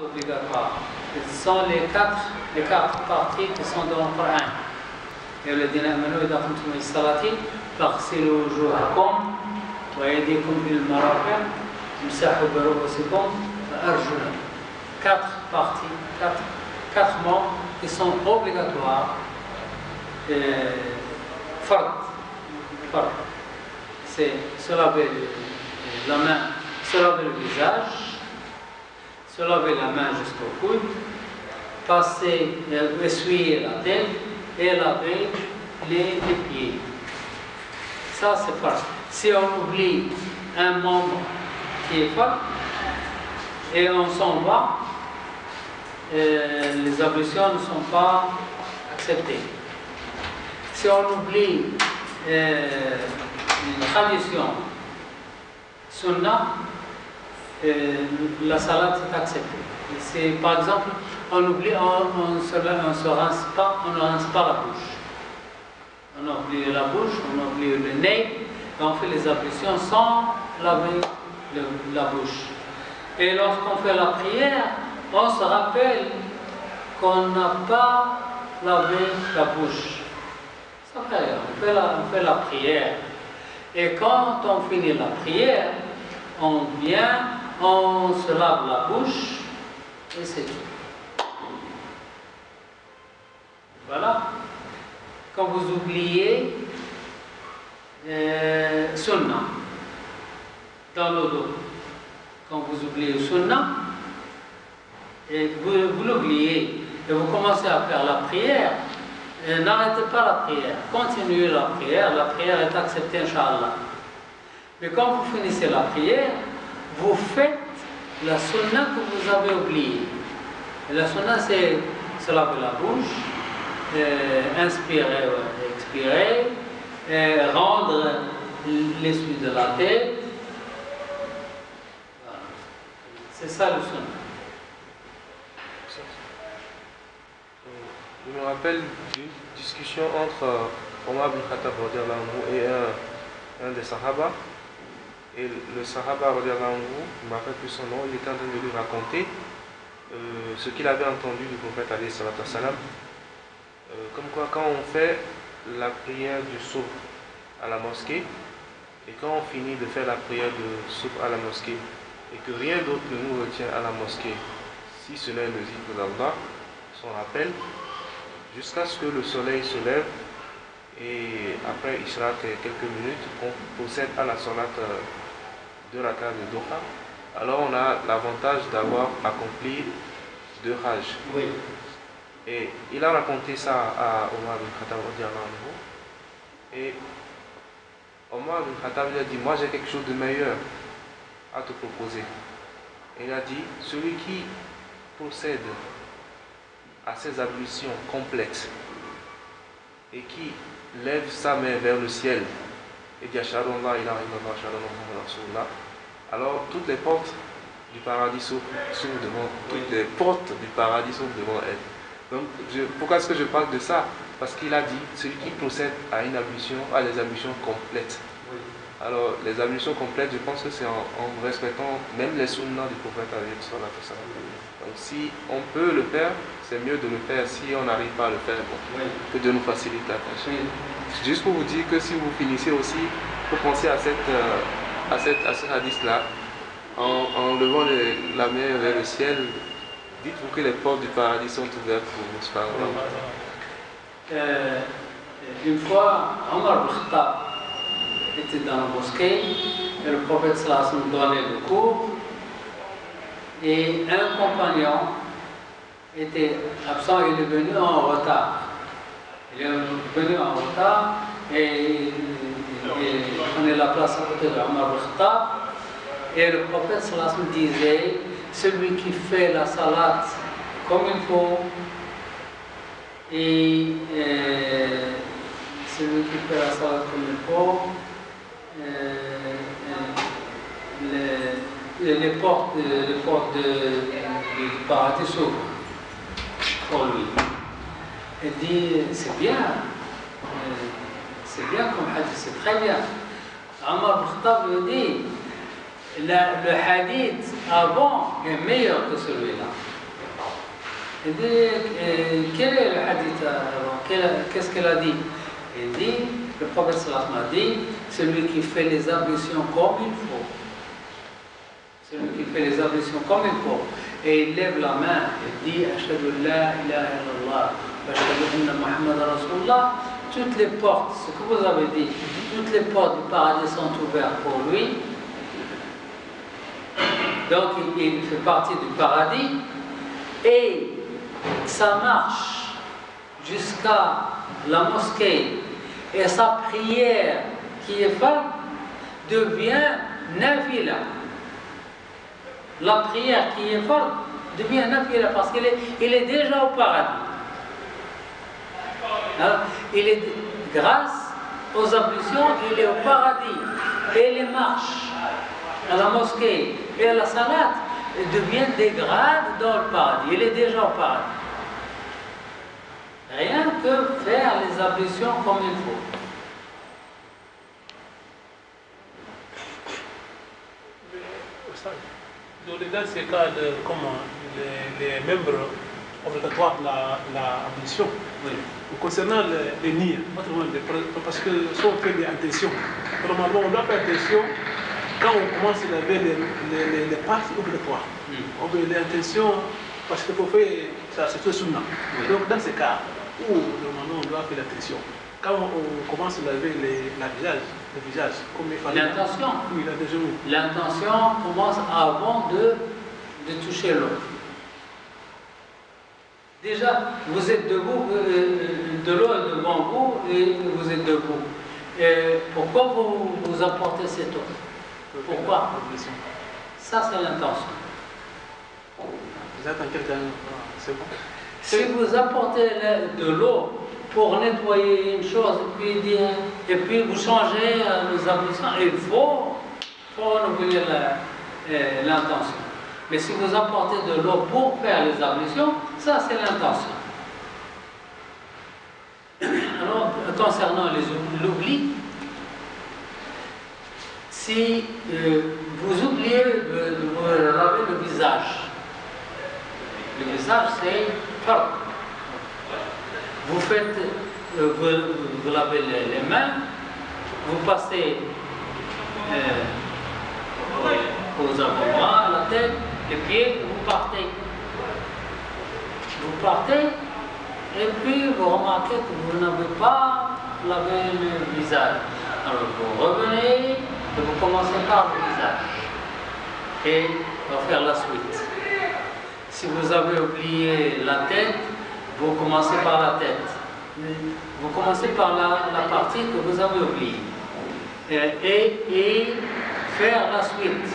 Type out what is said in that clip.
Obligatoire. Ce sont les quatre parties qui sont dans le Coran. يا الذين آمنوا إذا قمتم إلى الصلاة فاغسلوا وجوهكم وأيديكم إلى المرافق امسحوا برؤوسكم وأرجلكم. Quatre parties, quatre mots qui sont obligatoires. Fard. C'est se laver la main, se laver le visage, se laver la main jusqu'au coude, passer, essuyer la tête et laver les pieds. Ça c'est fard. Si on oublie un membre qui est fard et on s'en va, les ablutions ne sont pas acceptées. Si on oublie une tradition, sunna, la salade est acceptée. C'est, par exemple, on oublie, on ne se rince pas, on ne rince pas la bouche. On oublie la bouche, on oublie le nez, et on fait les ablutions sans laver la bouche. Et lorsqu'on fait la prière, on se rappelle qu'on n'a pas lavé la bouche. Ça fait rien, on fait la prière. Et quand on finit la prière, on vient, on se lave la bouche et c'est tout. Voilà. Quand vous oubliez sunna dans le dos, quand vous oubliez sunna, et vous l'oubliez et vous commencez à faire la prière, n'arrêtez pas la prière, continuez la prière est acceptée, Inch'Allah. Mais quand vous finissez la prière, vous faites la sunna que vous avez oubliée. Et la sunna, c'est se laver la bouche, inspirer, expirer, rendre l'essuie de la tête. Voilà. C'est ça le sunna. Je me rappelle d'une discussion entre Omar ibn Khattab et un des Sahaba. Et le Sahaba, je ne me rappelle plus son nom, il était en train de lui raconter ce qu'il avait entendu du prophète alayhi salatu wassalam. Comme quoi, quand on fait la prière du soub à la mosquée, et quand on finit de faire la prière de soub à la mosquée, et que rien d'autre ne nous retient à la mosquée, si ce n'est le zikr d'Allah, son rappel, jusqu'à ce que le soleil se lève, et après Ishraq quelques minutes, on procède à la salat de rakat de Doha. Alors on a l'avantage d'avoir accompli 2 hajj. Oui. Et il a raconté ça à Omar ibn Khattab et Omar ibn Khattab lui a dit: moi j'ai quelque chose de meilleur à te proposer. Et il a dit: celui qui procède à ces ablutions complètes et qui lève sa main vers le ciel et dit Ashhadu an la ilaha illallah, ashhadu anna Muhammadan rasulullah, alors toutes les portes du paradis s'ouvrent devant elle. Donc pourquoi est-ce que je parle de ça? Parce qu'il a dit celui qui procède à une ablution, à des ablutions complètes. Oui. Alors les ablutions complètes, je pense que c'est en respectant même les sunnas du prophète alayhi salatu wassalam. Donc si on peut le faire, c'est mieux de le faire. Si on n'arrive pas à le faire, bon, Oui. que Dieu nous facilite la tâche. Oui. Juste pour vous dire que si vous finissez aussi, il faut penser à ce hadith-là, en levant la main vers le ciel, dites-vous que les portes du paradis sont ouvertes pour vous. Une fois, Omar ibn Khattab était dans la mosquée et le prophète sallallahu alayhi wa sallam donnait le cours et un compagnon était absent, il est venu en retard. Il est venu en retard et il prenait la place à côté de Omar ibn Khattab et le prophète sallallahu alayhi wa sallam disait: celui qui fait la salade comme il faut et celui qui fait la salade comme il faut, les portes du paradis s'ouvrent pour lui. Il dit: c'est bien comme hadith, c'est très bien. Omar ibn Khattab lui dit: le hadith avant est meilleur que celui-là. Il dit, quel est le hadith avant? Qu'est-ce qu'elle a dit? Il dit, le prophète sallallahu alayhi wa sallam a dit, celui qui fait les ablutions comme il faut. Celui qui fait les ablutions comme il faut. Et il lève la main et dit, Ashhadu la ilaha illallah, wa ashhadu anna Muhammadan Rasulullah. Toutes les portes, ce que vous avez dit, toutes les portes du paradis sont ouvertes pour lui. Donc il fait partie du paradis et sa marche jusqu'à la mosquée et sa prière qui est faite devient nafila. La prière qui est faite devient nafila parce qu'il est déjà au paradis. Alors, il est, grâce aux ablutions, il est au paradis. Et les marches à la mosquée et à la salat deviennent des grades dans le paradis. Il est déjà au paradis. Rien que faire les ablutions comme il faut. Dans ces cas de comment les membres obligatoires de l'ablution, oui. Concernant les nids, parce que si on fait des intentions, normalement on doit faire attention quand on commence à laver les parties obligatoires. On veut les intentions, parce que pour faire ça, c'est tout sunna. Donc dans ces cas où normalement on doit faire l'attention, quand on commence à laver le visage, comme il fallait. L'intention. Oui, l'intention. L'intention commence avant de toucher l'eau. Déjà, vous êtes debout, de l'eau est devant vous et vous êtes debout. Et pourquoi vous apportez cette eau? Pourquoi? Ça, c'est l'intention. Vous êtes en quelqu'un, c'est bon. Si vous apportez de l'eau pour nettoyer une chose et puis vous changez les ablutions, il faut renouveler l'intention. Mais si vous apportez de l'eau pour faire les ablutions, ça c'est l'intention. Alors, concernant l'oubli, si vous oubliez de vous laver le visage c'est fard. Vous faites, vous lavez les mains, vous passez aux avant-bras, la tête, les pieds, vous partez. Vous partez et puis vous remarquez que vous n'avez pas lavé le visage. Alors vous revenez et vous commencez par le visage. Et on va faire la suite. Si vous avez oublié la tête, vous commencez par la tête. Vous commencez par la partie que vous avez oubliée. Et faire la suite.